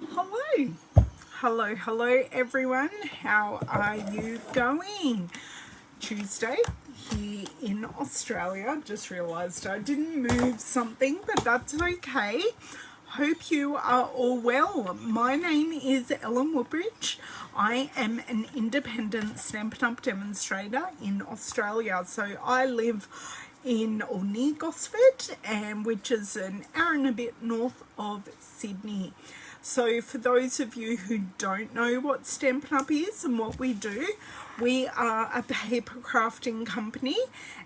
Hello. Hello everyone. How are you going? Tuesday here in Australia. Just realised I didn't move something, but that's okay. Hope you are all well. My name is Ellen Woodbridge. I am an independent Stampin' Up! Demonstrator in Australia. So I live in or near Gosford, and which is an hour and a bit north of Sydney. So for those of you who don't know what Stampin' Up! Is and what we do, we are a paper crafting company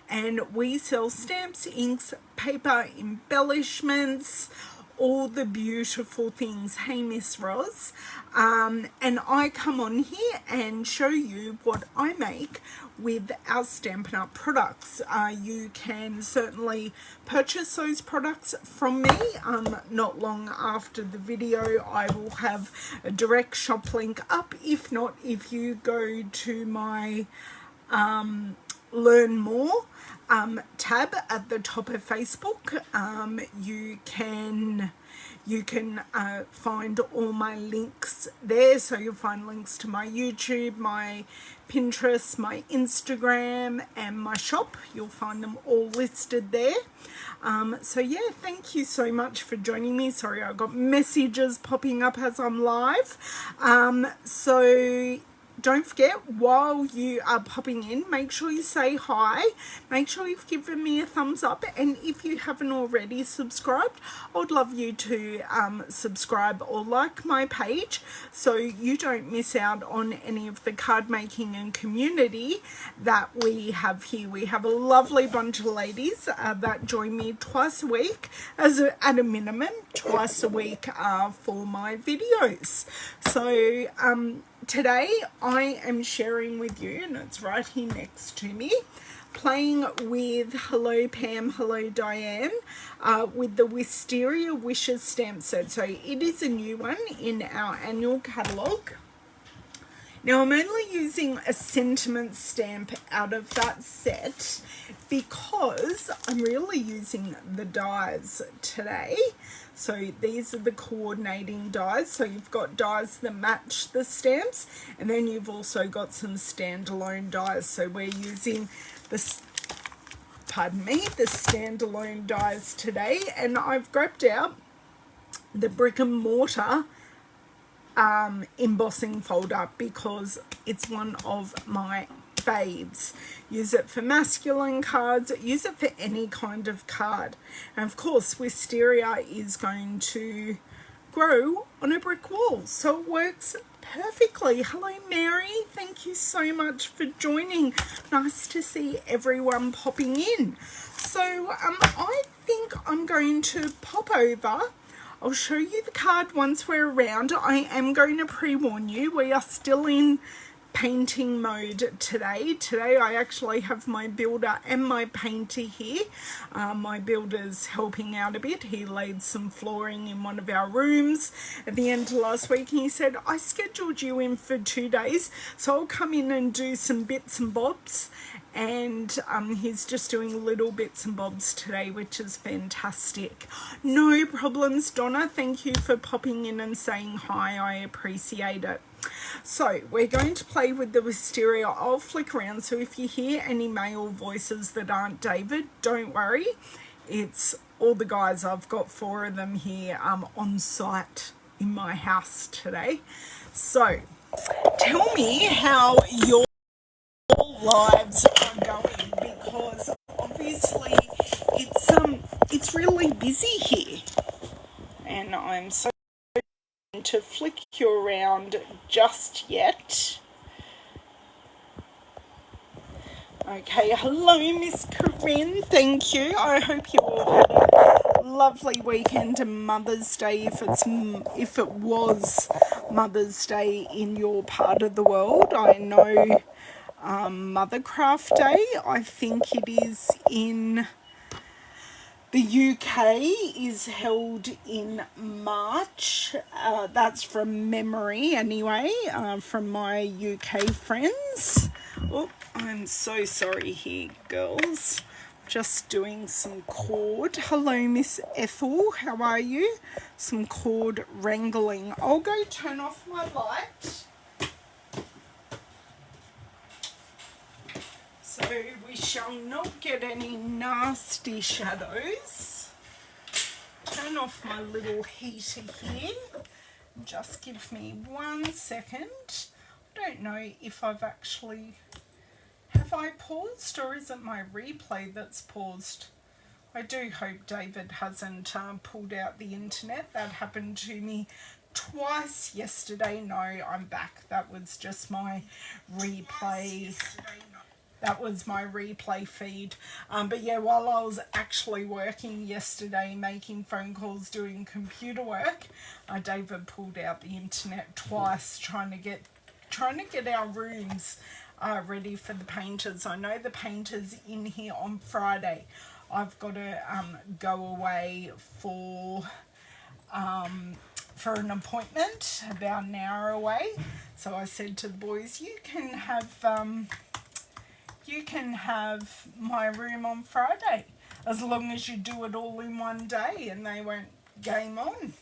and we sell stamps, inks, paper, embellishments, all the beautiful things. Hey Miss Roz. And I come on here and show you what I make with our Stampin' Up! Products. You can certainly purchase those products from me. Not long after the video I will have a direct shop link up. If not, if you go to my learn more tab at the top of Facebook, you can find all my links there. So you'll find links to my YouTube, my Pinterest, my Instagram, and my shop. You'll find them all listed there. So yeah, thank you so much for joining me. Sorry, I got messages popping up as I'm live. So don't forget, while you are popping in, make sure you say hi. Make sure you've given me a thumbs up. And if you haven't already subscribed, I would love you to subscribe or like my page so you don't miss out on any of the card making and community that we have here. We have a lovely bunch of ladies that join me twice a week, at a minimum, twice a week for my videos. So, today I am sharing with you, and it's right here next to me, playing with Hello Pam, Hello Diane, with the Wisteria Wishes stamp set. So it is a new one in our annual catalogue. Now I'm only using a sentiment stamp out of that set because I'm really using the dies today. So these are the coordinating dies. So you've got dies that match the stamps, and then you've also got some standalone dies. So we're using the standalone dies today, and I've grabbed out the brick and mortar embossing folder because it's one of my faves. Use it for masculine cards, use it for any kind of card. And of course, Wisteria is going to grow on a brick wall, so it works perfectly. Hello Mary, thank you so much for joining. Nice to see everyone popping in. So I think I'm going to pop over. I'll show you the card once we're around. I am going to pre-warn you, we are still in painting mode today. Today I actually have my builder and my painter here. My builder's helping out a bit. He laid some flooring in one of our rooms at the end of last week, and he said, I scheduled you in for 2 days, so I'll come in and do some bits and bobs. And he's just doing little bits and bobs today, which is fantastic. No problems, Donna. Thank you for popping in and saying hi. I appreciate it. So we're going to play with the Wisteria. I'll flick around, so if you hear any male voices that aren't David, don't worry. It's all the guys. I've got 4 of them here on site in my house today. So tell me how your lives are going, because obviously it's really busy here, and I'm so to flick you around just yet. Okay, hello Miss Corinne, thank you. I hope you all had a lovely weekend and Mother's Day, if it was Mother's Day in your part of the world. I know Mothercraft Day, I think it is in the UK, is held in March. That's from memory anyway, from my UK friends. Oh, I'm so sorry here, girls. Just doing some cord. Hello, Miss Ethel. How are you? Some cord wrangling. I'll go turn off my light. So we shall not get any nasty shadows. Turn off my little heater here. Just give me 1 second. I don't know if I've actually... Have I paused, or is it my replay that's paused? I do hope David hasn't pulled out the internet. That happened to me twice yesterday. No, I'm back. That was just my replay. That was my replay feed. But yeah, while I was actually working yesterday, making phone calls, doing computer work, David pulled out the internet twice, trying to get our rooms ready for the painters. I know the painters in here on Friday. I've got to go away for an appointment about an hour away. So I said to the boys, you can have my room on Friday as long as you do it all in one day, and they went game on.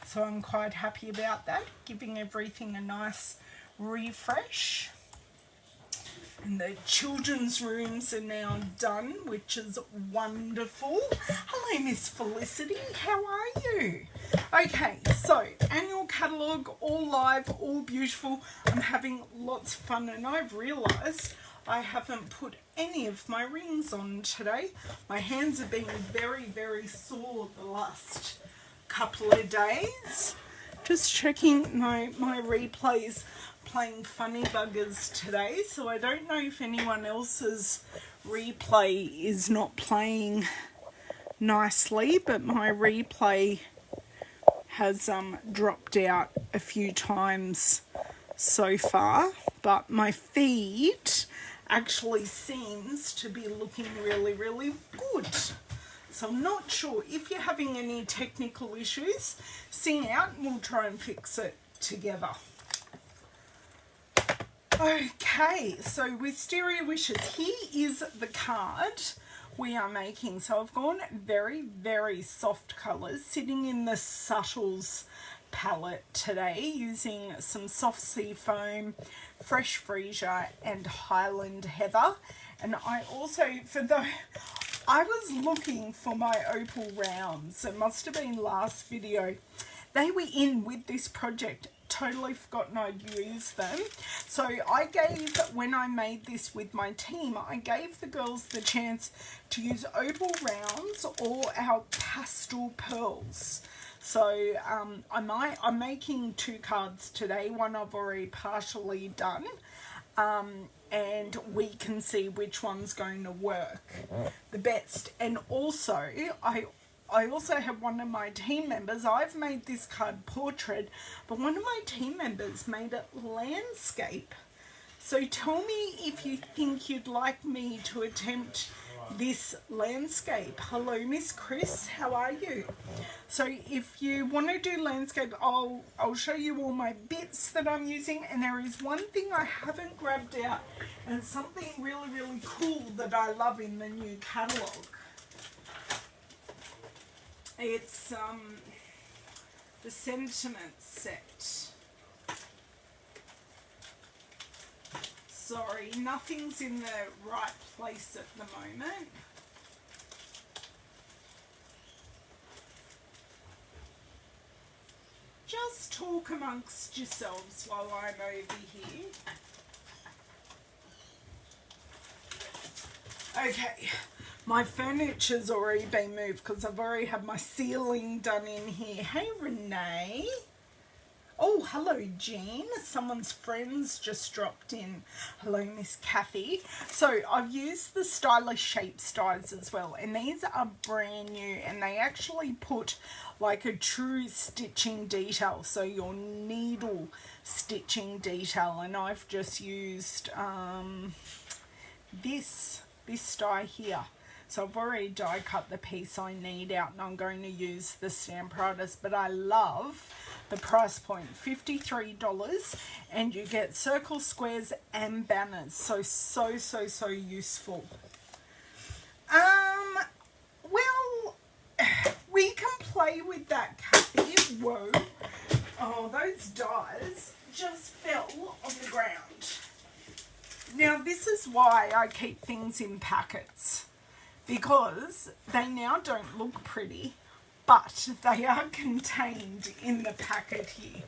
So I'm quite happy about that, giving everything a nice refresh. And the children's rooms are now done, which is wonderful. Hello, Miss Felicity. How are you? Okay, so annual catalogue, all live, all beautiful. I'm having lots of fun, and I've realised I haven't put any of my rings on today. My hands have been very, very sore the last couple of days. Just checking my replays playing funny buggers today, so I don't know if anyone else's replay is not playing nicely, but my replay has dropped out a few times so far, but my feed actually seems to be looking really, really good. So I'm not sure if you're having any technical issues. Sing out and we'll try and fix it together. Okay, so Wisteria Wishes, here is the card we are making. So I've gone very, very soft colours, sitting in the Subtles palette today, using some soft sea foam, fresh freesia and Highland heather. And I also, I was looking for my opal rounds. It must have been last video. They were in with this project. Totally forgotten I'd use them. So I gave, when I made this with my team, I gave the girls the chance to use opal rounds or our pastel pearls. So I'm making 2 cards today. One I've already partially done, and we can see which one's going to work the best. And also I also have one of my team members. I've made this card portrait, but one of my team members made it landscape. So tell me if you think you'd like me to attempt this landscape. Hello, Miss Chris. How are you? So if you want to do landscape, I'll show you all my bits that I'm using. And there is one thing I haven't grabbed out, and it's something really, really cool that I love in the new catalogue. It's the sentiment set. Sorry, nothing's in the right place at the moment. Just talk amongst yourselves while I'm over here. Okay. My furniture's already been moved because I've already had my ceiling done in here. Hey, Renee. Oh, hello, Jean. Someone's friends just dropped in. Hello, Miss Kathy. So I've used the Stylish Shapes dies as well, and these are brand new, and they actually put like a true stitching detail, so your needle stitching detail. And I've just used this die here. So I've already die cut the piece I need out, and I'm going to use the Stamp Artist, but I love the price point, $53, and you get circles, squares and banners. So useful. Well, we can play with that Kathy. Whoa. Oh, those dies just fell on the ground. Now, this is why I keep things in packets, because they now don't look pretty, but they are contained in the packet here.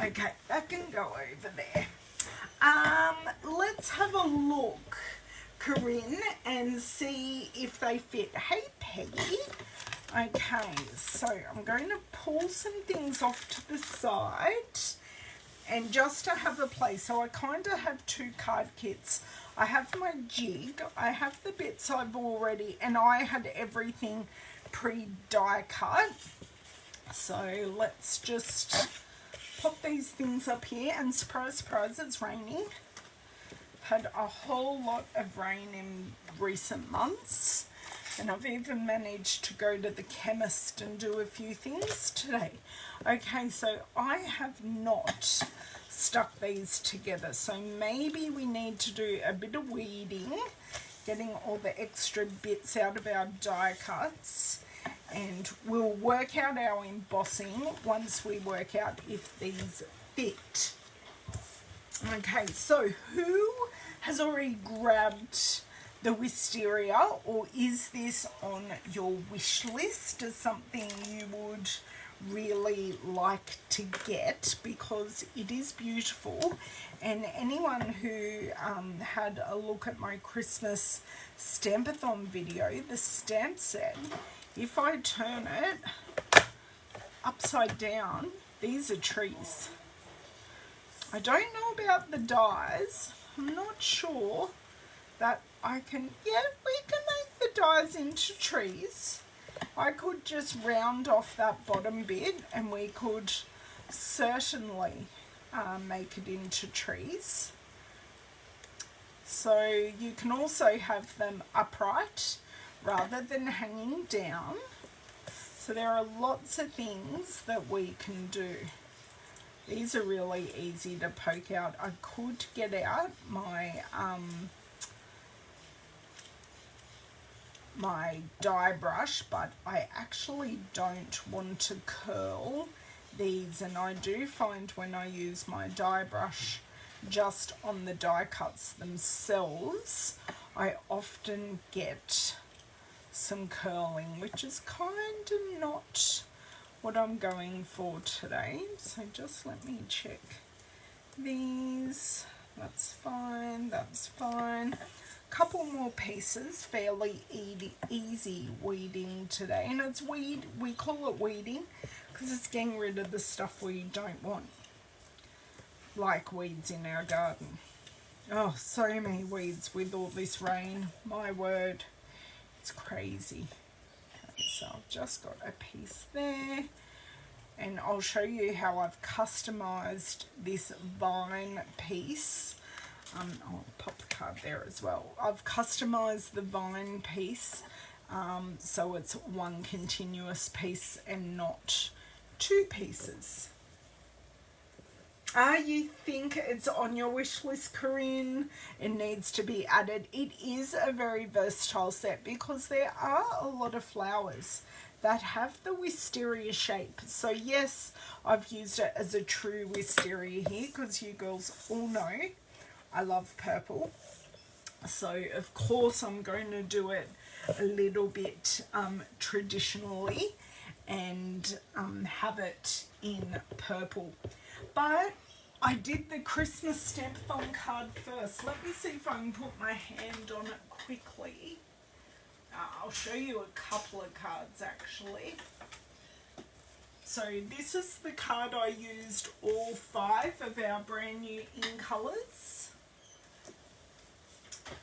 Okay, that can go over there. Let's have a look, Corinne, and see if they fit. Hey, Peggy. Okay, so I'm going to pull some things off to the side, and just to have a place. So I kind of have two card kits. I have my jig, I have the bits I've already, and I had everything pre-die cut. So let's just pop these things up here, and surprise, surprise, it's raining. Had a whole lot of rain in recent months, and I've even managed to go to the chemist and do a few things today. Okay, so I have not stuck these together, so maybe we need to do a bit of weeding, getting all the extra bits out of our die cuts, and we'll work out our embossing once we work out if these fit. Okay, so who has already grabbed the Wisteria, or is this on your wish list as something you would really like to get, because it is beautiful? And anyone who had a look at my Christmas Stampathon video, the stamp set, if I turn it upside down, these are trees. I don't know about the dies. I'm not sure that I can, yeah, we can make the dies into trees. I could just round off that bottom bit, and we could certainly make it into trees. So you can also have them upright rather than hanging down. So there are lots of things that we can do. These are really easy to poke out. I could get out my my die brush, but I actually don't want to curl these, and I do find when I use my die brush just on the die cuts themselves, I often get some curling, which is kind of not what I'm going for today. So just let me check these. That's fine, that's fine. Couple more pieces, fairly easy weeding today, and it's we call it weeding because it's getting rid of the stuff we don't want, like weeds in our garden. Oh, so many weeds with all this rain, my word, it's crazy. Okay, so I've just got a piece there, and I'll show you how I've customized this vine piece. I'll pop the card there as well. I've customized the vine piece so it's one continuous piece and not two pieces. You think it's on your wish list, Corinne? It needs to be added. It is a very versatile set because there are a lot of flowers that have the wisteria shape. So yes, I've used it as a true wisteria here because you girls all know I love purple. So of course I'm going to do it a little bit traditionally and have it in purple. But I did the Christmas Stampathon card first. Let me see if I can put my hand on it quickly. I'll show you a couple of cards actually. So this is the card I used all 5 of our brand new in colours.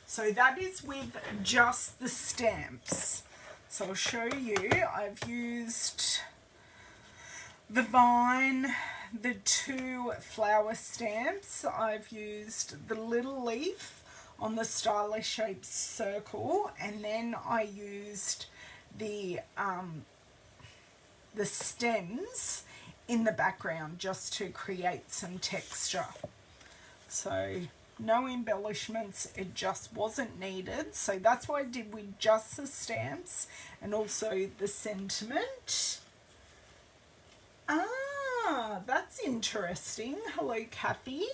So that is with just the stamps. So I'll show you. I've used the vine, the 2 flower stamps. I've used the little leaf on the stylish shaped circle, and then I used the stems in the background just to create some texture. So no embellishments, it just wasn't needed. So that's why I did with just the stamps and also the sentiment. Ah, that's interesting. Hello, Kathy.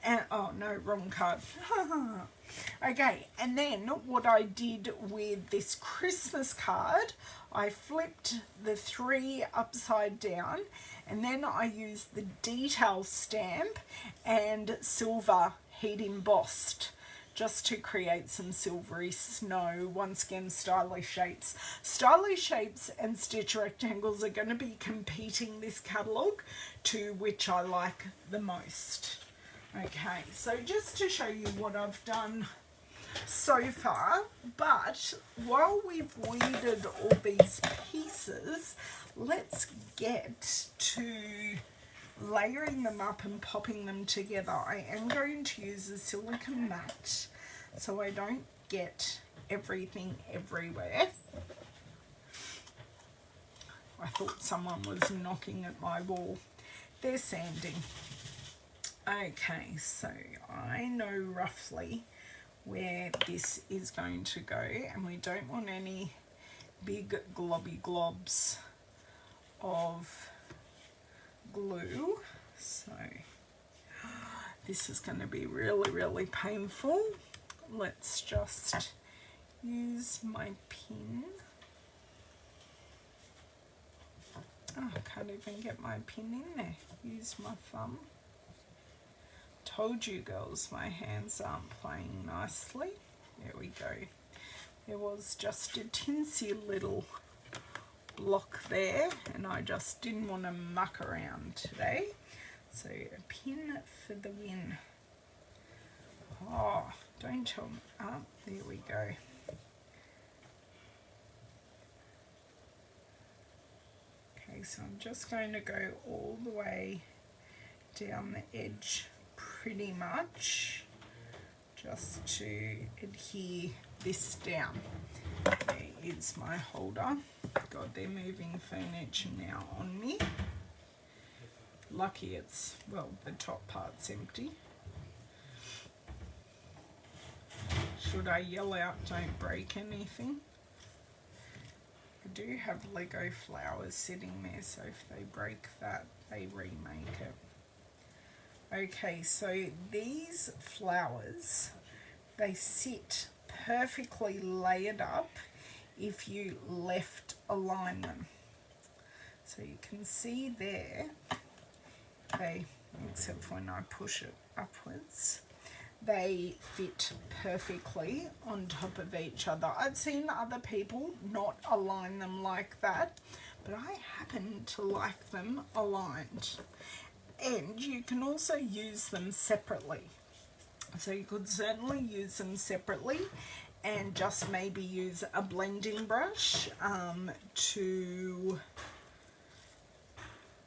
And oh no, wrong card. Okay, and then what I did with this Christmas card, I flipped the 3 upside down, and then I used the detail stamp and silver heat embossed just to create some silvery snow. Once again, stylish shapes. Stylish shapes and stitch rectangles are going to be competing this catalogue to which I like the most. Okay, so just to show you what I've done so far, but while we've weeded all these pieces, let's get to layering them up and popping them together. I am going to use a silicone mat so I don't get everything everywhere. I thought someone was knocking at my wall. They're sanding. Okay, so I know roughly where this is going to go, and we don't want any big globby globs of glue. So this is going to be really, really painful. Let's just use my pin. Oh, I can't even get my pin in there. Use my thumb. Told you girls, my hands aren't playing nicely. There we go. There was just a tinsy little block there, and I just didn't want to muck around today. So a pin for the win. Oh, don't tell me. Oh, there we go. Okay, so I'm just going to go all the way down the edge pretty much, just to adhere this down. There is my holder. God, they're moving furniture now on me. Lucky it's, well, the top part's empty. Should I yell out, don't break anything? I do have Lego flowers sitting there, so if they break that, they remake it. Okay, so these flowers, they sit perfectly layered up if you left align them. So you can see there, they, except when I push it upwards, they fit perfectly on top of each other. I've seen other people not align them like that, but I happen to like them aligned. And you can also use them separately. So you could certainly use them separately and just maybe use a blending brush to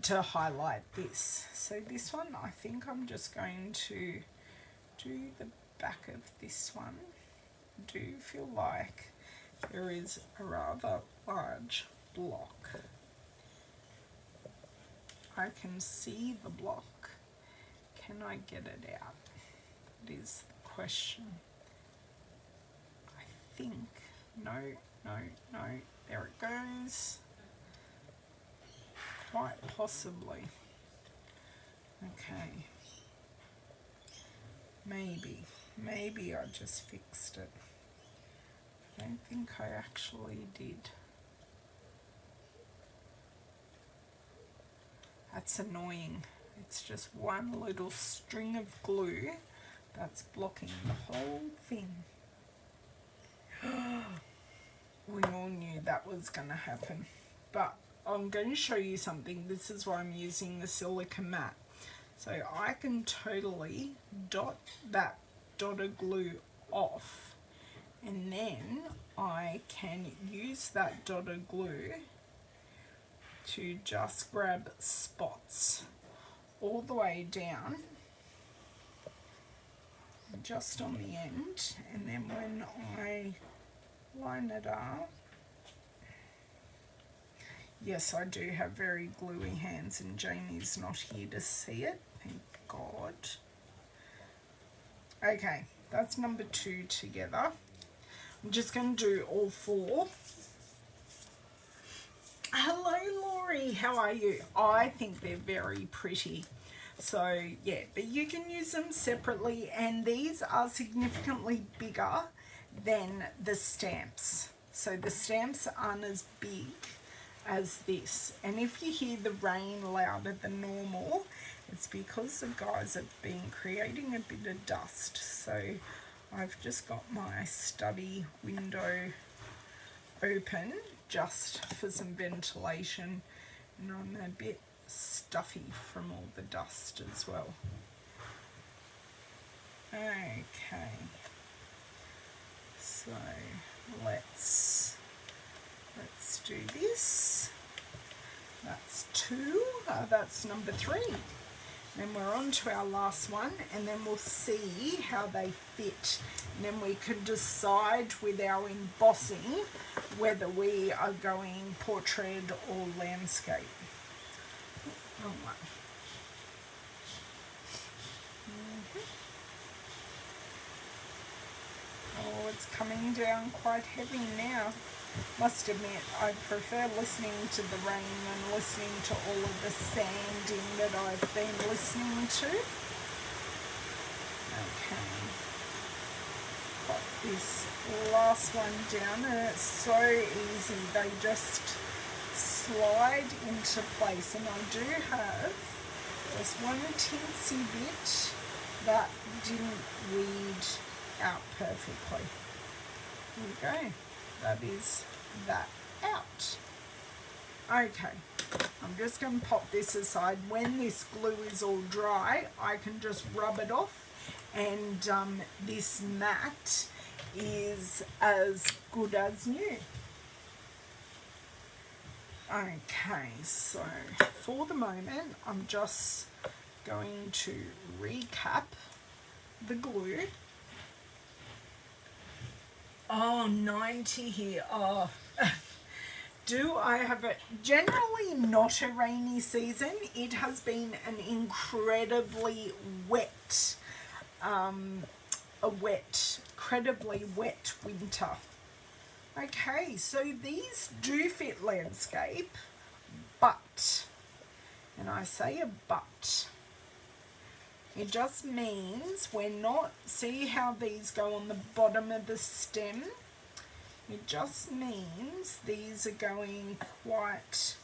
highlight this. So this one, I think I'm just going to do the back of this one. I do feel like there is a rather large block. I can see the block. Can I get it out? That is the question. I think, no, there it goes. Quite possibly. Okay. Maybe I just fixed it. I don't think I actually did. That's annoying. It's just one little string of glue that's blocking the whole thing. We all knew that was going to happen. But I'm going to show you something. This is why I'm using the silica mat. So I can totally dot that dotted glue off, and then I can use that dotted glue to just grab spots all the way down, just on the end, and then when I line it up, yes, I do have very gluey hands, and Jamie's not here to see it, thank God. Okay, that's number 2 together. I'm just going to do all 4. Hello, Laurie. How are you? I think they're very pretty. So, yeah, but you can use them separately, and these are significantly bigger than the stamps. So the stamps aren't as big as this. And if you hear the rain louder than normal, it's because the guys have been creating a bit of dust. So I've just got my study window open just for some ventilation, and I'm a bit stuffy from all the dust as well. Okay, so let's do this. That's 2. That's number 3. Then we're on to our last one, and then we'll see how they fit. And then we can decide with our embossing whether we are going portrait or landscape. Oh, oh, it's coming down quite heavy now. Must admit, I prefer listening to the rain than listening to all of the sanding that I've been listening to. Okay. Got this last one down, and it's so easy. They just slide into place, and I do have this one teensy bit that didn't weed out perfectly. There we go. That is that out. Okay, I'm just going to pop this aside. When this glue is all dry, I can just rub it off, and this mat is as good as new. Okay, so for the moment, I'm just going to recap the glue. Oh, 90 here. Oh, do I have it? Generally not a rainy season. It has been an incredibly wet, incredibly wet winter. Okay, so these do fit landscape, but, and I say a but, it just means we're not, see how these go on the bottom of the stem? It just means these are going quite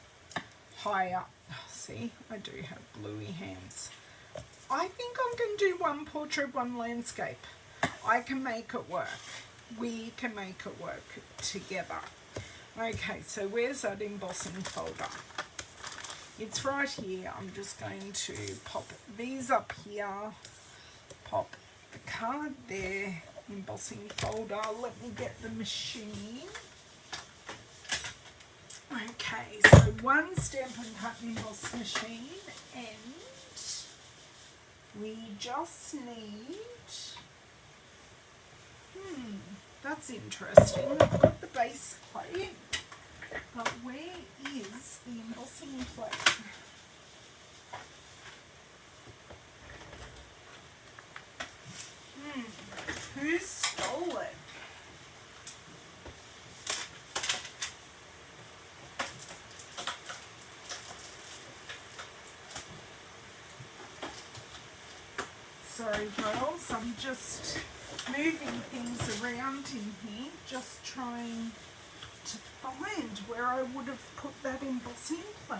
high up. See, I do have gluey hands. I think I'm going to do one portrait, one landscape. I can make it work. We can make it work together. Okay, so where's that embossing folder? It's right here. I'm just going to pop these up here, pop the card there, embossing folder. Let me get the machine. Okay, so one Stampin' Cut Emboss machine, and we just need, that's interesting. I've got the base plate, but where is the embossing plate? Who stole it? Sorry girls, I'm just moving things around in here, just trying to find where I would have put that embossing plate.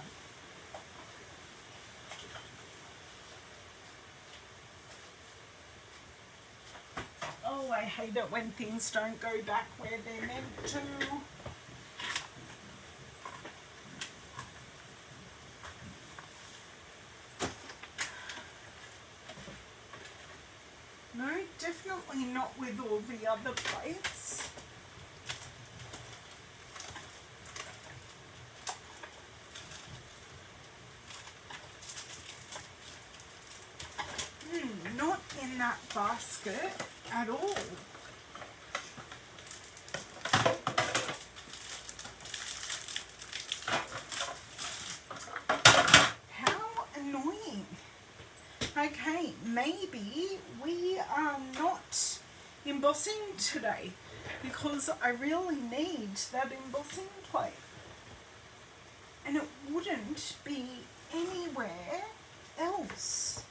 Oh, I hate it when things don't go back where they're meant to. No, definitely not with all the other plates. Not in that basket at all. How annoying. Okay, maybe we are not embossing today because I really need that embossing plate. And it wouldn't be anywhere else.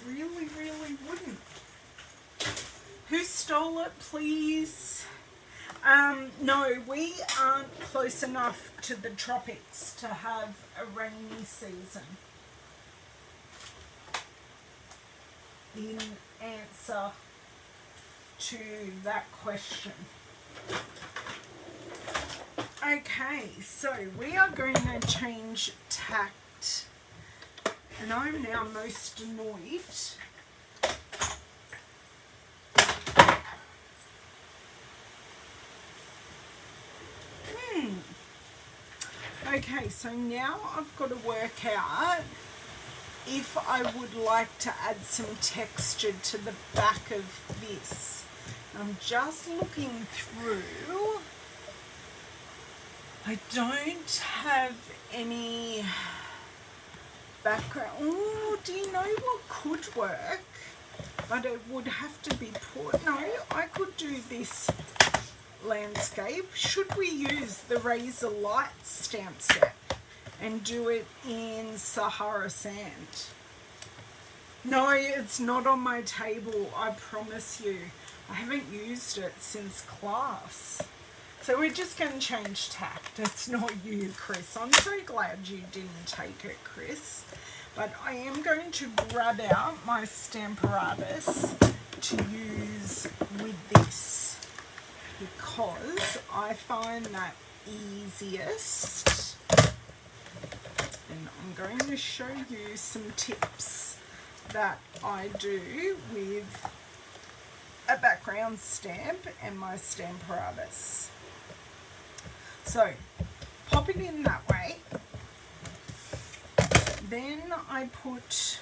Really, really wouldn't. Who stole it, please? No, we aren't close enough to the tropics to have a rainy season. In answer to that question. Okay, so we are going to change tact, and I'm now most annoyed. Okay, so now I've got to work out if I would like to add some texture to the back of this. I'm just looking through. I don't have any background. Oh, do you know what could work? But it would have to be put. No, I could do this landscape. Should we use the Razor Light stamp set and do it in Sahara Sand? No, it's not on my table, I promise you. I haven't used it since class. So we're just going to change tact. It's not you, Chris. I'm so glad you didn't take it, Chris. But I am going to grab out my Stamparatus to use with this, because I find that easiest. And I'm going to show you some tips that I do with a background stamp and my Stamparatus. So pop it in that way. Then I put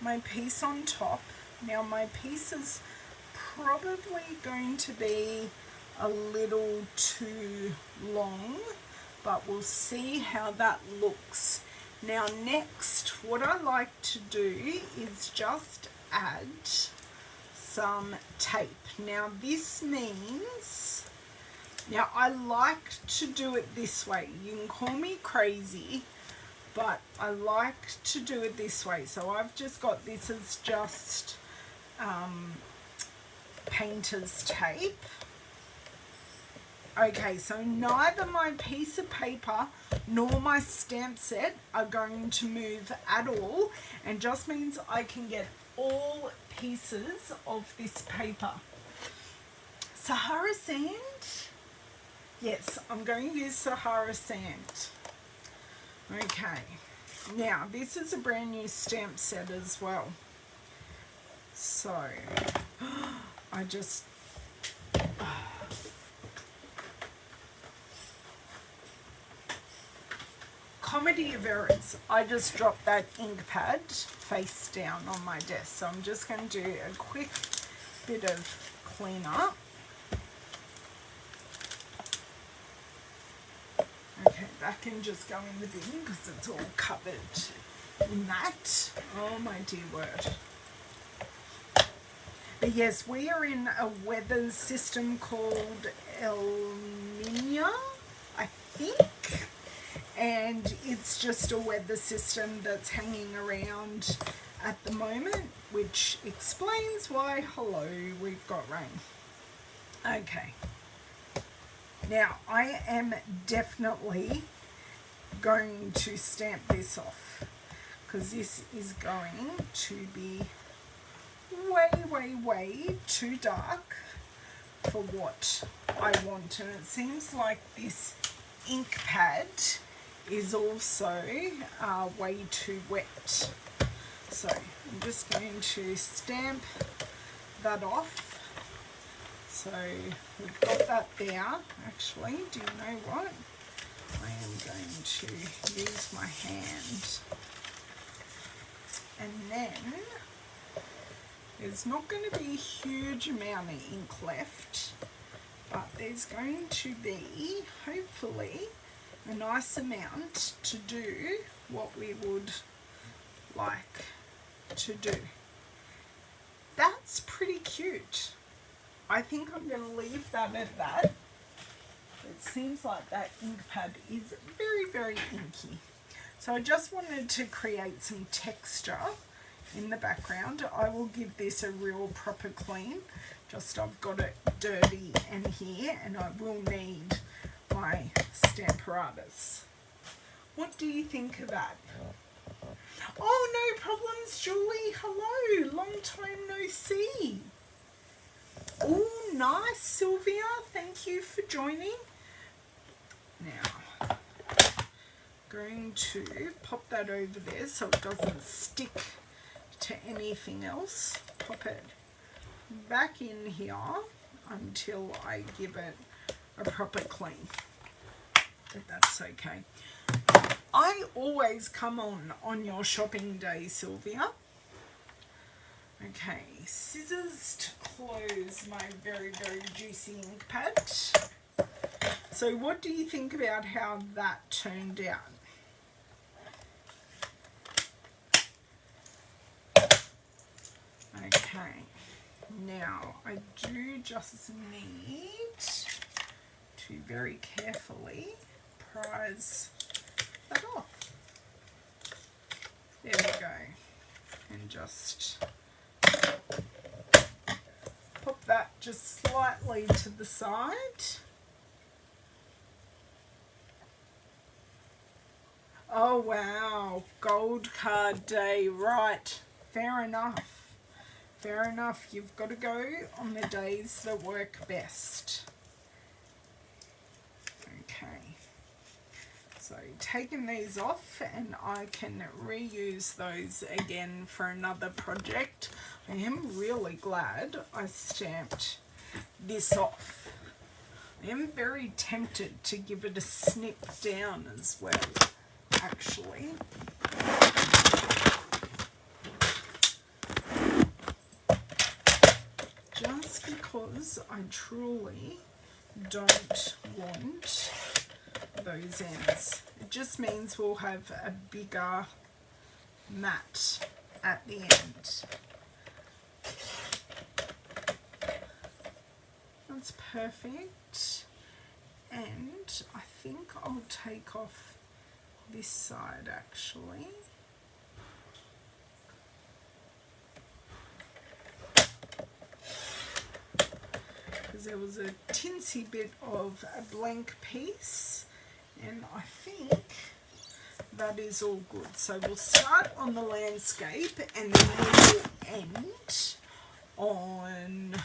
my piece on top. Now my piece is probably going to be a little too long, but we'll see how that looks. Now next, what I like to do is just add some tape. Now this means, now I like to do it this way. You can call me crazy, but I like to do it this way. So I've just got this as just painter's tape. Okay, so neither my piece of paper nor my stamp set are going to move at all, and just means I can get all pieces of this paper. Sahara Sand? Yes, I'm going to use Sahara Sand. Okay, now this is a brand new stamp set as well. So, I just... Comedy of errors. I just dropped that ink pad face down on my desk. So I'm just going to do a quick bit of cleanup. Okay, that can just go in the bin because it's all covered in that. Oh my dear word. But yes, we are in a weather system called El Niño, I think. And it's just a weather system that's hanging around at the moment, which explains why, hello, we've got rain. Okay. Now, I am definitely going to stamp this off, because this is going to be way, way, way too dark for what I want. And it seems like this ink pad is also way too wet. So I'm just going to stamp that off. So we've got that there. Actually, do you know what? I am going to use my hand. And then there's not going to be a huge amount of ink left, but there's going to be, hopefully, a nice amount to do what we would like to do. That's pretty cute. I think I'm going to leave that at that. It seems like that ink pad is very, very inky. So I just wanted to create some texture in the background. I will give this a real proper clean. Just I've got it dirty in here, and I will need my Stamparatus. What do you think of that? Oh, no problems, Julie. Hello. Long time no see. Oh, nice, Sylvia. Thank you for joining. Now, going to pop that over there so it doesn't stick to anything else. Pop it back in here until I give it a proper clean, if that's okay. I always come on your shopping day, Sylvia. Okay, scissors to close my very, very juicy ink pad. So what do you think about how that turned out? Okay, now I do just need to very carefully prise that off. There we go. And just pop that just slightly to the side. Oh wow, gold card day, right, fair enough. Fair enough, you've got to go on the days that work best. Okay, so taking these off, and I can reuse those again for another project. I am really glad I stamped this off. I am very tempted to give it a snip down as well, actually. Just because I truly don't want those ends. It just means we'll have a bigger mat at the end. That's perfect. And I think I'll take off this side actually. Because there was a tinsy bit of a blank piece, and I think that is all good. So we'll start on the landscape and then we'll end on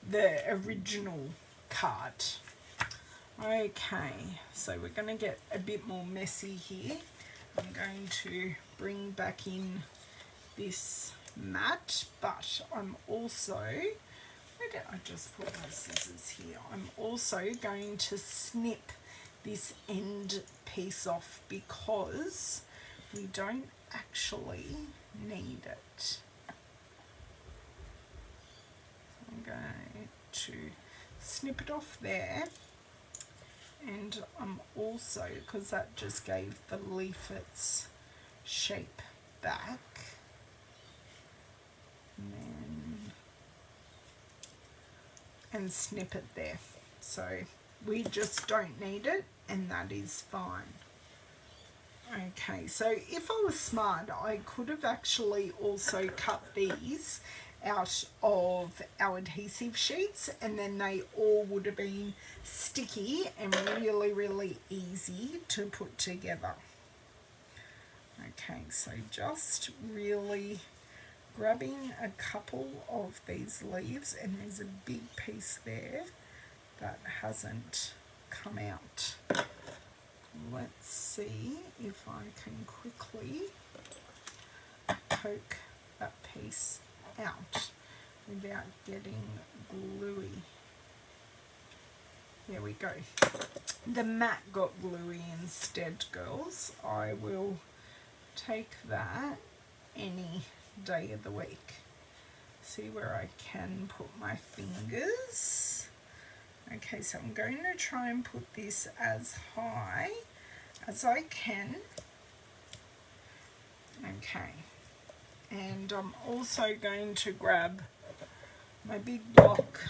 the original card. Okay, so we're going to get a bit more messy here. I'm going to bring back in this mat, but I'm also, where did I just put my scissors here? I'm also going to snip this end piece off because we don't actually need it. I'm going to snip it off there, and I'm also, because that just gave the leaf its shape back, and snip it there. So we just don't need it, and that is fine. Okay, so if I was smart, I could have actually also cut these out of our adhesive sheets, and then they all would have been sticky and really, really easy to put together. Okay, so just really grabbing a couple of these leaves, and there's a big piece there that hasn't come out. Let's see if I can quickly poke that piece out without getting gluey. There we go. The mat got gluey instead, girls. I will take that any day of the week. See where I can put my fingers. Okay, so I'm going to try and put this as high as I can. Okay, and I'm also going to grab my big block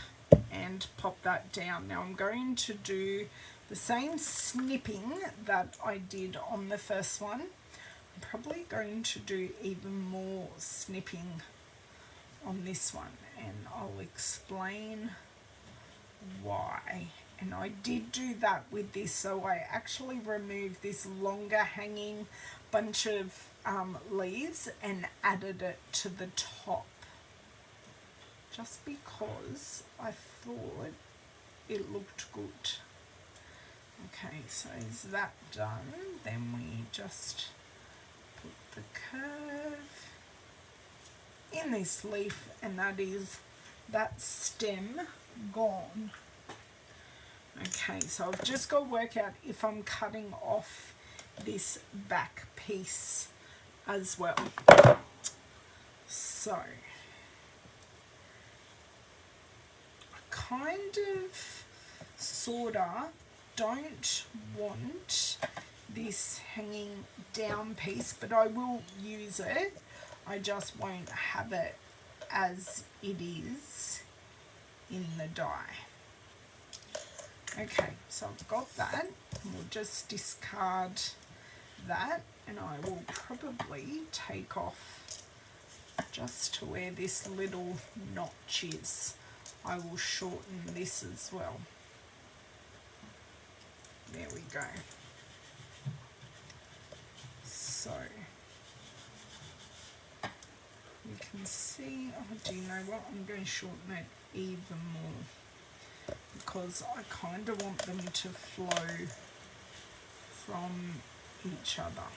and pop that down. Now I'm going to do the same snipping that I did on the first one. I'm probably going to do even more snipping on this one, and I'll explain why. And I did do that with this, so I actually removed this longer hanging bunch of leaves and added it to the top, just because I thought it looked good. Okay, so is that done? Then we just put the curve in this leaf, and that is that stem gone. Okay, so I've just got to work out if I'm cutting off this back piece as well. So I kind of sorta don't want this hanging down piece, but I will use it. I just won't have it as it is in the die. Okay, so I've got that. We'll just discard that, and I will probably take off just to where this little notch is. I will shorten this as well. There we go. So you can see, oh, do you know what? I'm going to shorten it even more, because I kind of want them to flow from each other.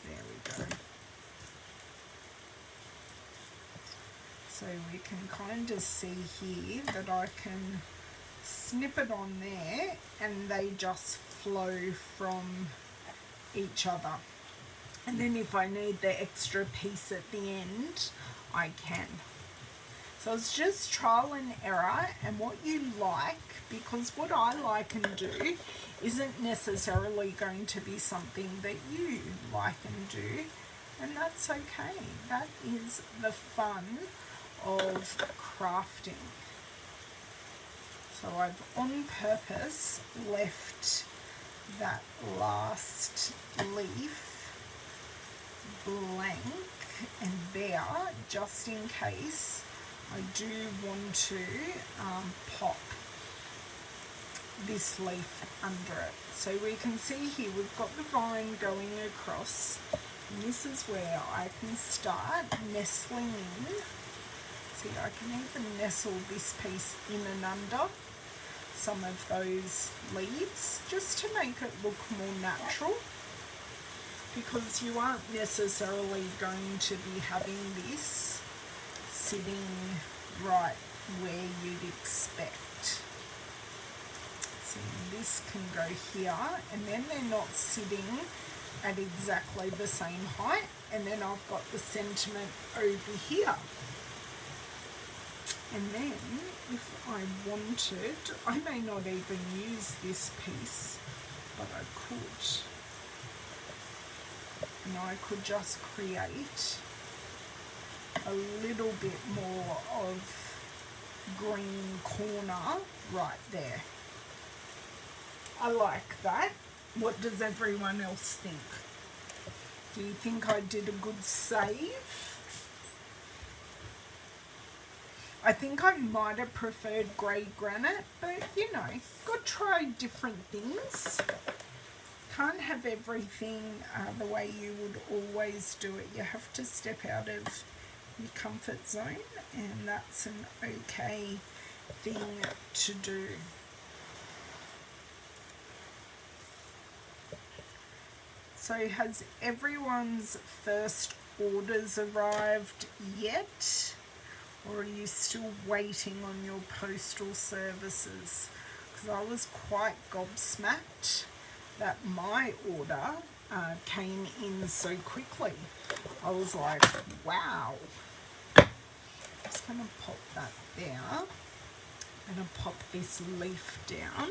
There we go. So we can kind of see here that I can snip it on there and they just flow from each other. And then if I need the extra piece at the end, I can. So it's just trial and error and what you like, because what I like and do isn't necessarily going to be something that you like and do, and that's okay. That is the fun of crafting. So I've on purpose left that last leaf blank and bare, just in case I do want to pop this leaf under it. So we can see here we've got the vine going across, and this is where I can start nestling in. See, I can even nestle this piece in and under some of those leaves, just to make it look more natural, because you aren't necessarily going to be having this sitting right where you'd expect. So this can go here, and then they're not sitting at exactly the same height, and then I've got the sentiment over here. And then if I wanted, I may not even use this piece, but I could. And I could just create a little bit more of green corner right there. I like that. What does everyone else think? Do you think I did a good save? I think I might have preferred grey granite, but you know, got to try different things. Can't have everything the way you would always do it. You have to step out of your comfort zone, and that's an okay thing to do. So has everyone's first orders arrived yet? Or are you still waiting on your postal services? Because I was quite gobsmacked that my order came in so quickly. I was like, wow. I'm just going to pop that there. I'm going to pop this leaf down.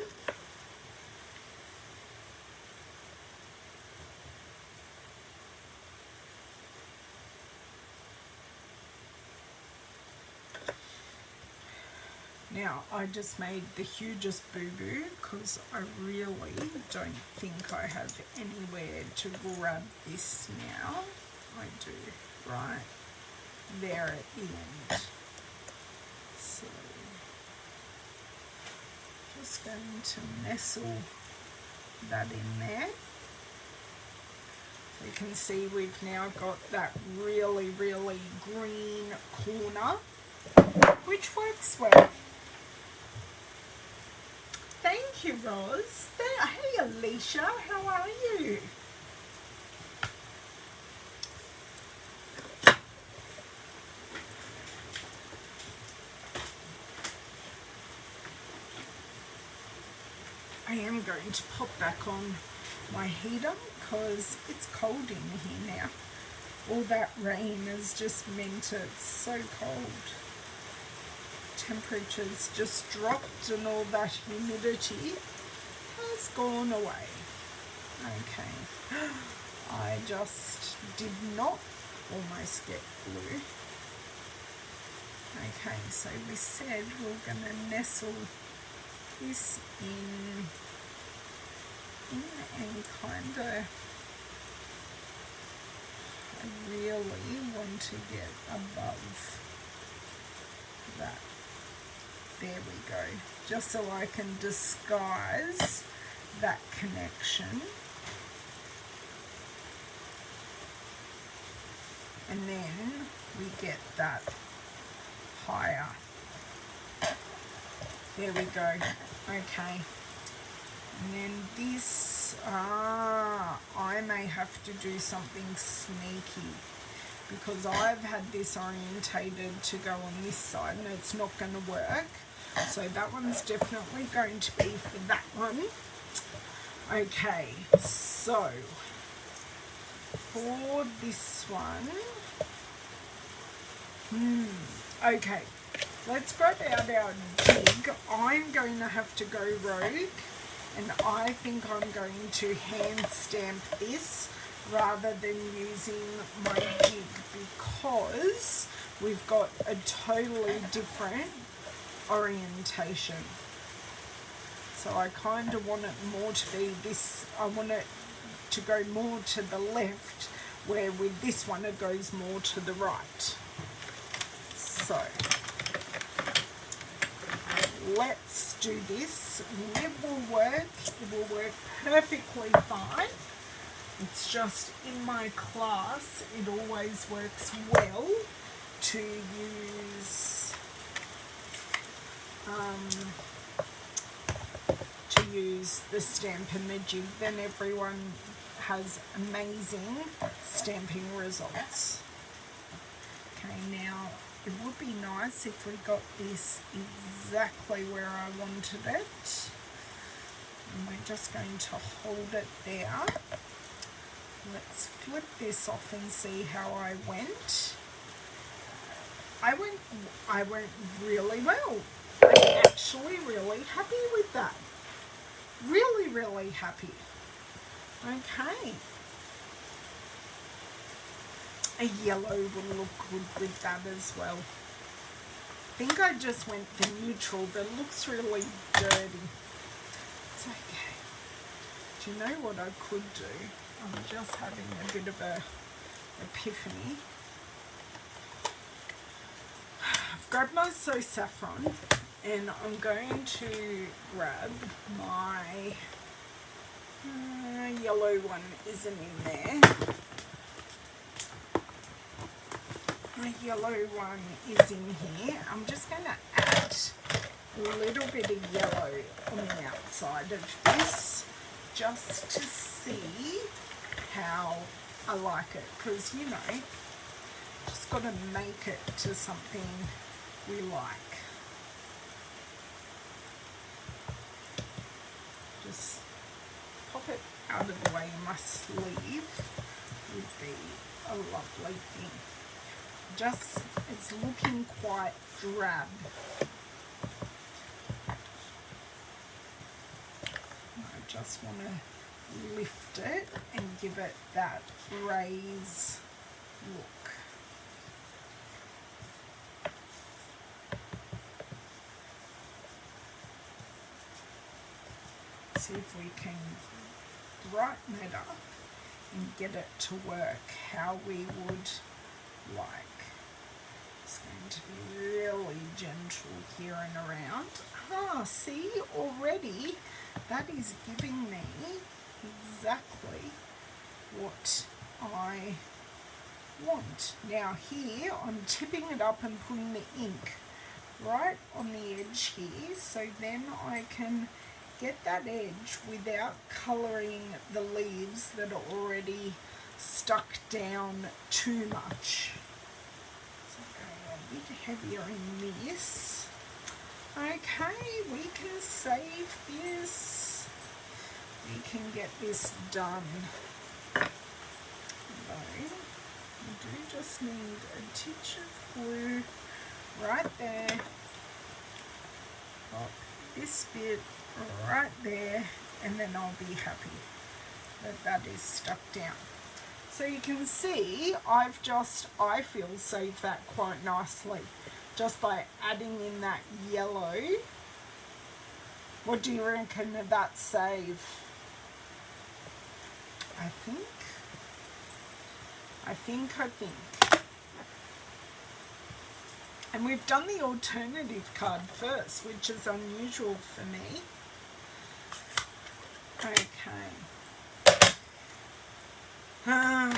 Now, I just made the hugest boo-boo because I really don't think I have anywhere to grab this now. I do, right there at the end. So, just going to nestle that in there. So you can see we've now got that really, really green corner, which works well. Thank you, Roz. Hey, Alicia, how are you? I am going to pop back on my heater because it's cold in here now. All that rain has just meant it's so cold. Temperatures just dropped and all that humidity has gone away. Okay, I just did not almost get blue. Okay, so we said we're going to nestle this in and kind of, I really want to get above that. There we go, just so I can disguise that connection. And then we get that higher. There we go. Okay. And then this, I may have to do something sneaky because I've had this orientated to go on this side and it's not going to work. So that one's definitely going to be for that one. Okay, so for this one, okay, let's grab out our jig. I'm going to have to go rogue, and I think I'm going to hand stamp this rather than using my jig because we've got a totally different orientation. So I kind of want it more to be this, I want it to go more to the left, where with this one it goes more to the right. So let's do this. It will work. It will work perfectly fine. It's just in my class, it always works well to use the Stampin' the jig. Then everyone has amazing stamping results. Okay, now it would be nice if we got this exactly where I wanted it. And we're just going to hold it there. Let's flip this off and see how I went. I went really well. I'm actually really happy with that. Really, really happy. Okay. A yellow will look good with that as well. I think I just went the neutral, but it looks really dirty. It's okay. Do you know what I could do? I'm just having a bit of a epiphany. I've grabbed my So Saffron and I'm going to grab my yellow one isn't in there. My yellow one is in here. I'm just going to add a little bit of yellow on the outside of this just to see how I like it, because you know, just got to make it to something we like. Just pop it out of the way in my sleeve would be a lovely thing. Just, it's looking quite drab. just want to lift it and give it that raise look. See if we can brighten it up and get it to work how we would like. It's going to be really gentle here and around. See, already that is giving me exactly what I want. Now here I'm tipping it up and putting the ink right on the edge here, so then I can get that edge without colouring the leaves that are already stuck down too much. So go a bit heavier in this. Okay, we can save this. We can get this done. Though, we do just need a titch of glue right there. Pop this bit right there, and then I'll be happy that that is stuck down. So you can see I feel saved that quite nicely just by adding in that yellow. What do you reckon of that save? I think. And we've done the alternative card first, which is unusual for me. Okay.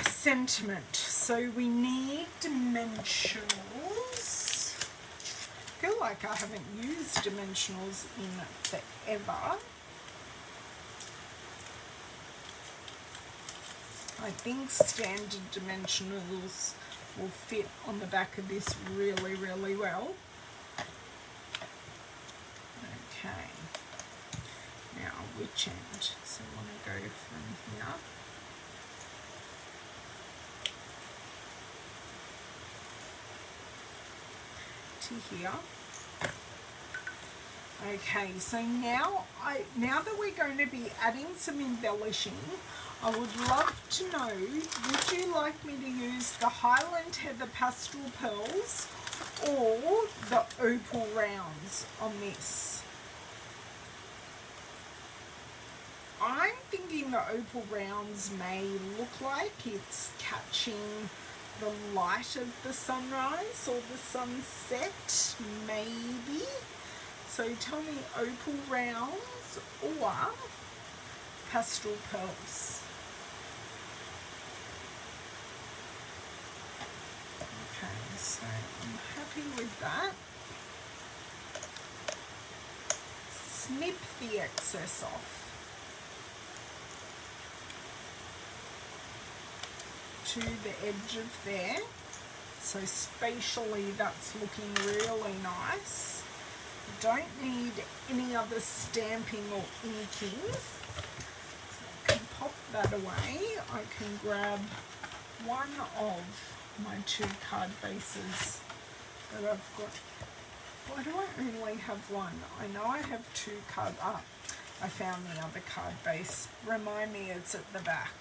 Sentiment. So we need dimensionals. I feel like I haven't used dimensionals in forever. I think standard dimensionals will fit on the back of this really, really well. Okay. Now, which end? So I want to go from here to here. Okay, so now that we're going to be adding some embellishing, I would love to know, would you like me to use the Highland Heather Pastel Pearls or the Opal Rounds on this? I'm thinking the Opal Rounds may look like it's catching the light of the sunrise or the sunset, maybe. So tell me, Opal Rounds or Pastel Pearls? Okay, so I'm happy with that. Snip the excess off to the edge of there. So spatially that's looking really nice. Don't need any other stamping or inking. So I can pop that away. I can grab one of my 2 card bases that I've got. Why do I only have one? I know I have 2 card. I found the other card base. Remind me it's at the back.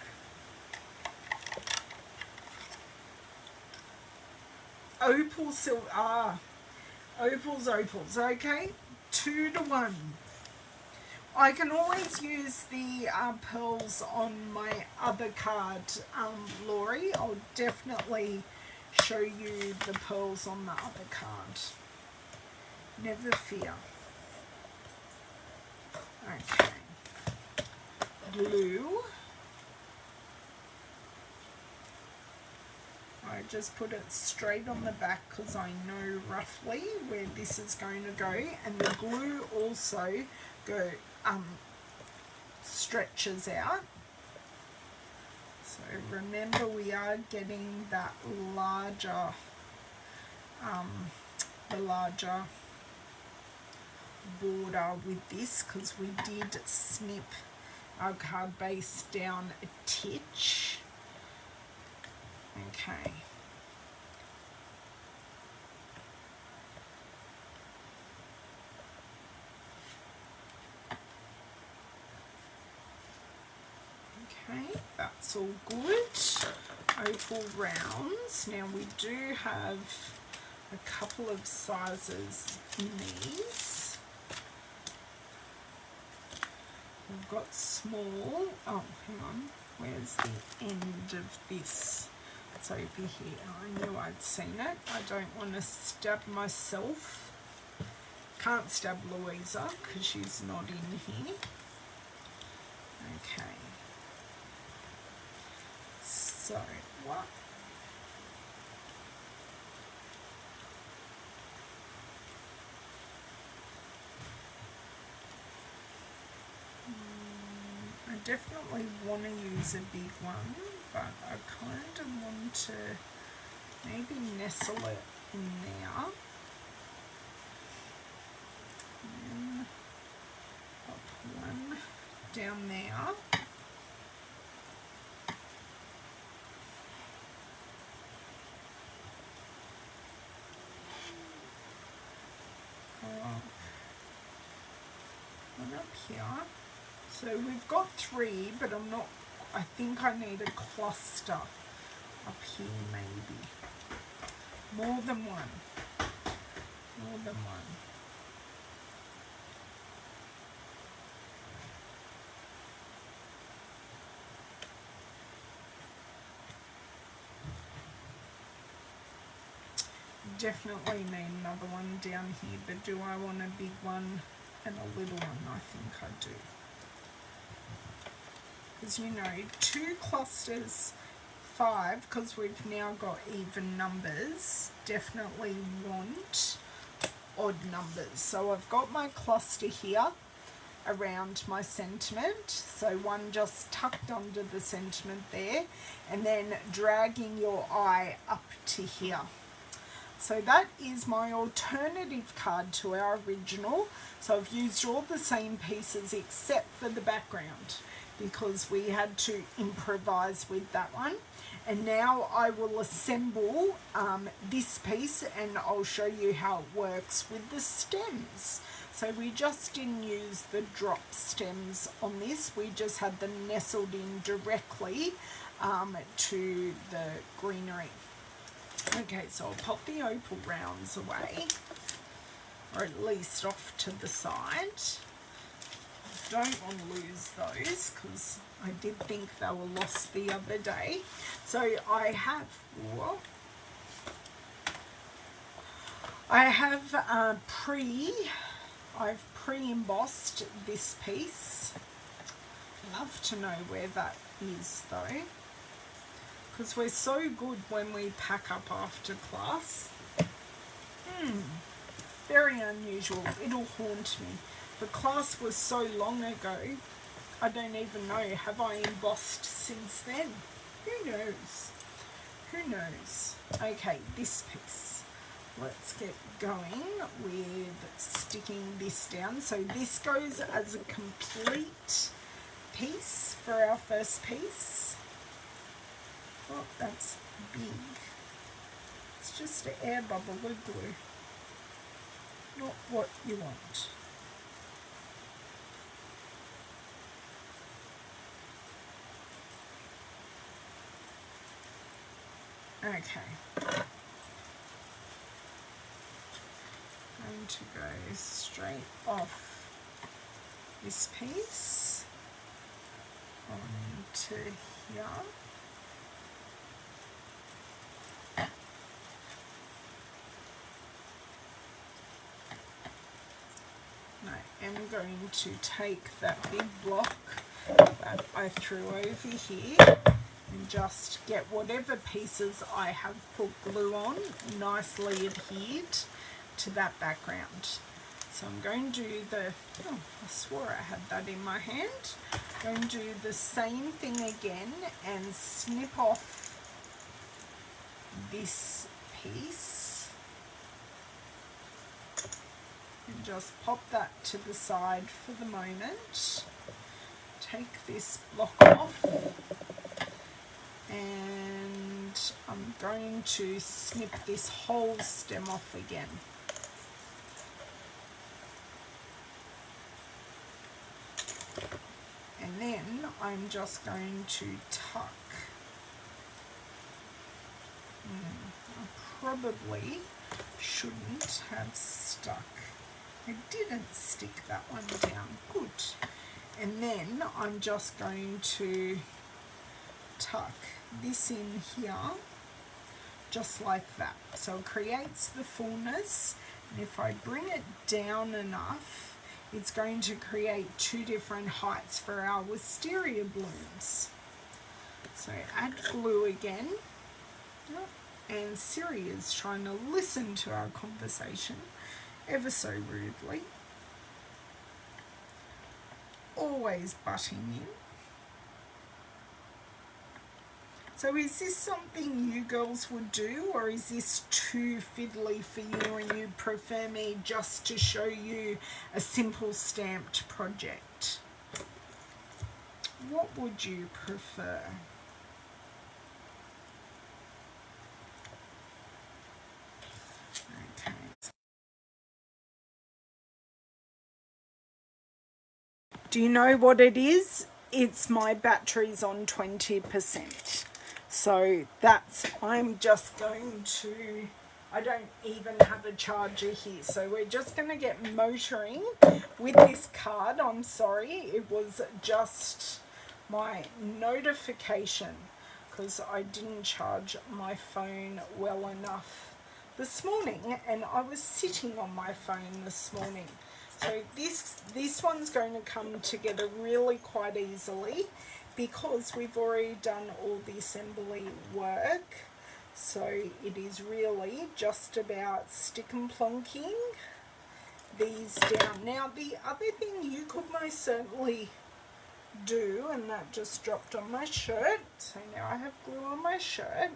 Opal silver. Opals. Okay, 2 to 1. I can always use the pearls on my other card, Laurie. I'll definitely show you the pearls on the other card. Never fear. Okay. Glue. I just put it straight on the back because I know roughly where this is going to go, and the glue also stretches out. So remember, we are getting that larger, the larger border with this because we did snip our card base down a titch. Okay. Okay, that's all good. Opal rounds. Now we do have a couple of sizes in these. We've got small. Oh, hang on. Where's the end of this? It's over here. I knew I'd seen it. I don't want to stab myself. Can't stab Louisa because she's not in here. Okay. So, what? I definitely want to use a big one, but I kind of want to maybe nestle it in there. And pop one down there. One up here. So we've got 3, but I think I need a cluster up here maybe. More than one. More than one. Definitely need another one down here, but do I want a big one and a little one? I think I do. Because, you know, 2 clusters, 5, because we've now got even numbers, definitely want odd numbers. So I've got my cluster here around my sentiment, so one just tucked under the sentiment there, and then dragging your eye up to here. So that is my alternative card to our original. So I've used all the same pieces except for the background, because we had to improvise with that one. And now I will assemble this piece, and I'll show you how it works with the stems. So we just didn't use the drop stems on this, we just had them nestled in directly to the greenery. Okay, so I'll pop the opal rounds away, or at least off to the side. Don't want to lose those because I did think they were lost the other day. So I have, whoa, I've pre-embossed this piece. Love to know where that is though, because we're so good when we pack up after class. Very unusual. It'll haunt me. The class was so long ago, I don't even know. Have I embossed since then? Who knows? Who knows? Okay, this piece. Let's get going with sticking this down. So this goes as a complete piece for our first piece. Oh, that's big. It's just an air bubble with glue. Not what you want. Okay. Going to go straight off this piece onto here. I am going to take that big block that I threw over here and just get whatever pieces I have put glue on nicely adhered to that background. So I'm going to do the, oh, I swore I had that in my hand. I'm going to do the same thing again and snip off this piece and just pop that to the side for the moment. Take this block off and I'm going to snip this whole stem off again. And then I'm just going to tuck. I probably shouldn't have stuck. I didn't stick that one down. Good. And then I'm just going to tuck this in here, just like that. So it creates the fullness, and if I bring it down enough, it's going to create two different heights for our wisteria blooms. So add glue again. And Siri is trying to listen to our conversation ever so rudely. Always butting in. So is this something you girls would do, or is this too fiddly for you and you prefer me just to show you a simple stamped project? What would you prefer? Okay. Do you know what it is? It's my battery's on 20%. So that's, I'm just going to, I don't even have a charger here. So we're just going to get motoring with this card. I'm sorry, it was just my notification because I didn't charge my phone well enough this morning, and I was sitting on my phone this morning. So this one's going to come together really quite easily because we've already done all the assembly work. So it is really just about stick and plonking these down. Now the other thing you could most certainly do, and that just dropped on my shirt, so now I have glue on my shirt.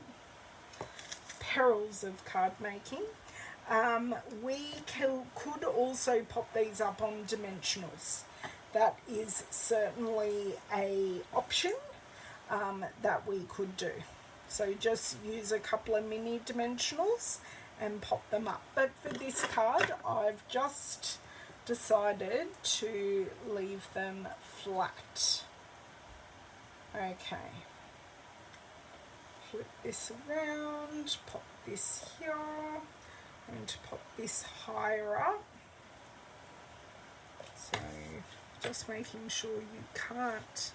Perils of card making. We could also pop these up on dimensionals. That is certainly a option that we could do. So just use a couple of mini dimensionals and pop them up. But for this card, I've just decided to leave them flat. Okay. Flip this around, pop this here. I'm going to pop this higher up. So just making sure you can't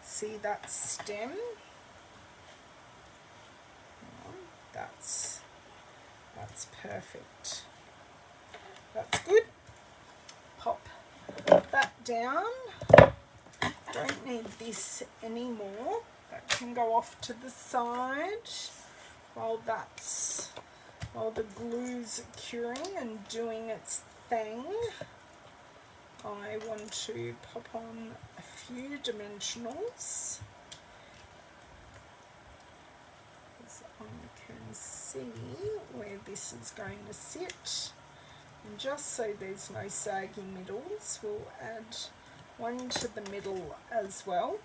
see that stem. That's perfect. That's good. Pop that down. Don't need this anymore. That can go off to the side while the glue's curing and doing its thing. I want to pop on a few dimensionals because I can see where this is going to sit, and just so there's no saggy middles, we'll add one to the middle as well.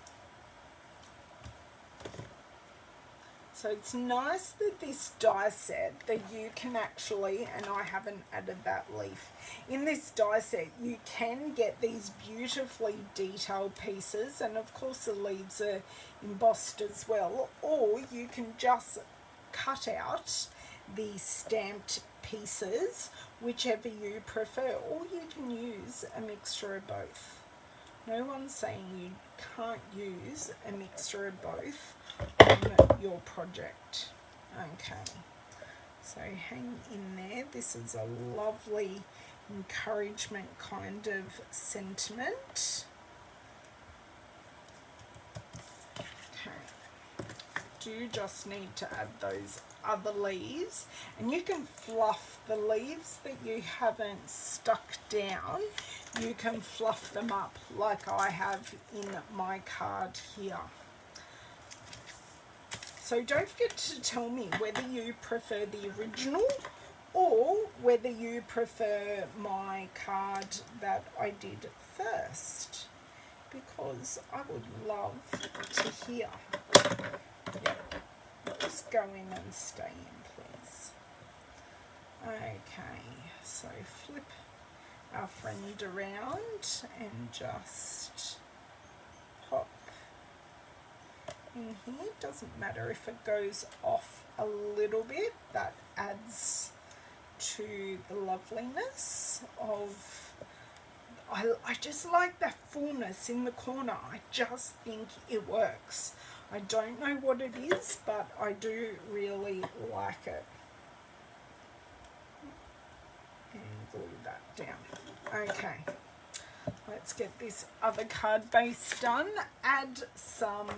So it's nice that this die set that you can actually, and I haven't added that leaf, in this die set you can get these beautifully detailed pieces, and of course the leaves are embossed as well, or you can just cut out the stamped pieces, whichever you prefer, or you can use a mixture of both. No one's saying you can't use a mixture of both on your project. Okay, so hang in there. This is a lovely encouragement kind of sentiment. Okay, do just need to add those other leaves, and you can fluff the leaves that you haven't stuck down. You can fluff them up like I have in my card here. So don't forget to tell me whether you prefer the original or whether you prefer my card that I did first, because I would love to hear. Yep. Just go in and stay in, please. Okay, so flip our friend around and just pop in here. Doesn't matter if it goes off a little bit, that adds to the loveliness of, I just like that fullness in the corner. I just think it works. I don't know what it is, but I do really like it. And glue that down. Okay, let's get this other card base done. Add some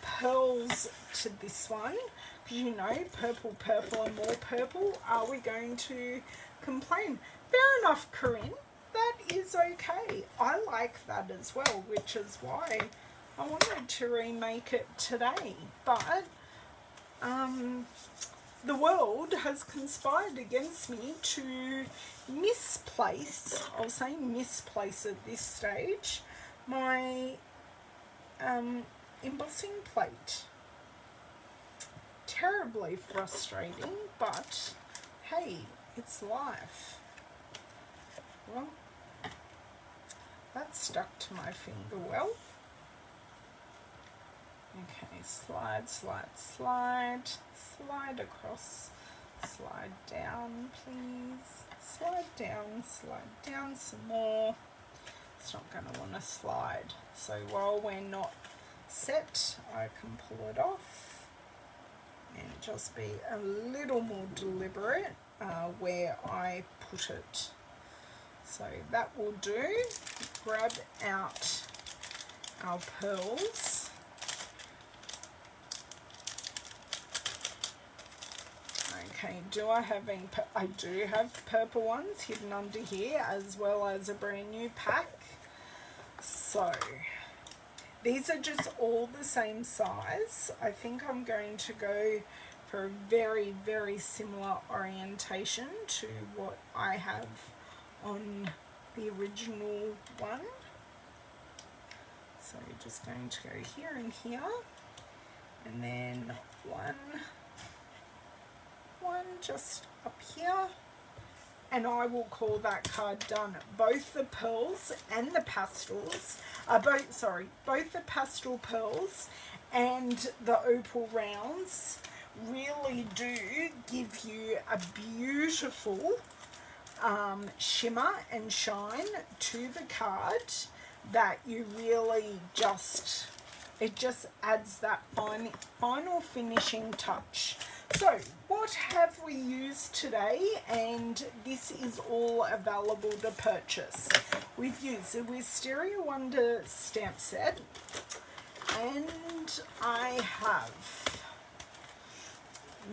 pearls to this one, because you know, purple, purple and more purple. Are we going to complain? Fair enough, Corinne. That is okay. I like that as well, which is why I wanted to remake it today. But the world has conspired against me to misplace, I'll say misplace at this stage, my embossing plate. Terribly frustrating, but hey, it's life. Well, that stuck to my finger well. Okay, slide, slide, slide, slide across, slide down, please. Slide down some more. It's not going to want to slide. So while we're not set, I can pull it off and just be a little more deliberate where I put it. So that will do. Grab out our pearls. Okay, do I have any? I do have purple ones hidden under here, as well as a brand new pack. So these are just all the same size. I think I'm going to go for a very, very similar orientation to what I have on the original one. So you're just going to go here and here, and then one just up here, and I will call that card done. Both the pearls and the pastels, both the pastel pearls and the opal rounds really do give you a beautiful shimmer and shine to the card that you really just, it just adds that final finishing touch. So what have we used today? And this is all available to purchase. We've used the Wisteria Wonder stamp set, and I have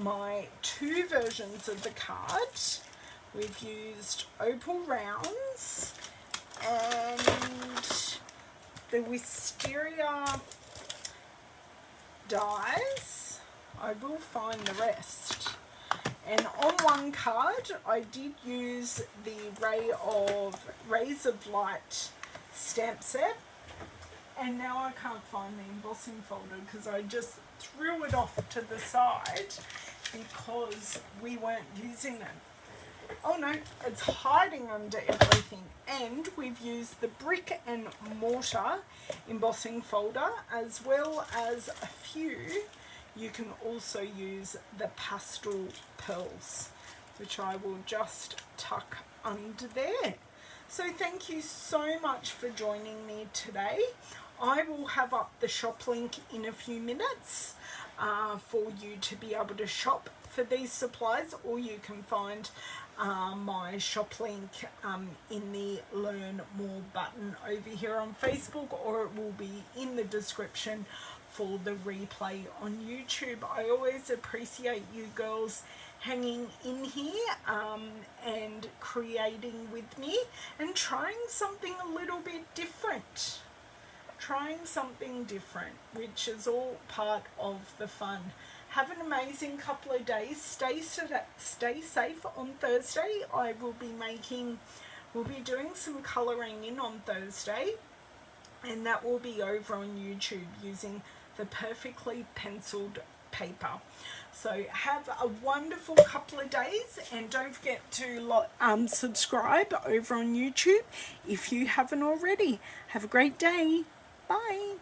my two versions of the card. We've used opal rounds and the Wisteria dies. I will find the rest. And on one card I did use the Rays of Light stamp set, and now I can't find the embossing folder because I just threw it off to the side because we weren't using it. Oh no, it's hiding under everything. And we've used the Brick and Mortar embossing folder, as well as a few. You can also use the pastel pearls, which I will just tuck under there. So thank you so much for joining me today. I will have up the shop link in a few minutes for you to be able to shop for these supplies, or you can find my shop link in the Learn More button over here on Facebook, or it will be in the description for the replay on YouTube. I always appreciate you girls hanging in here and creating with me and trying something a little bit different. Which is all part of the fun. Have an amazing couple of days. Stay safe on Thursday. I will be doing some colouring in on Thursday, and that will be over on YouTube using the perfectly penciled paper. So have a wonderful couple of days, and don't forget to subscribe over on YouTube if you haven't already. Have a great day. Bye.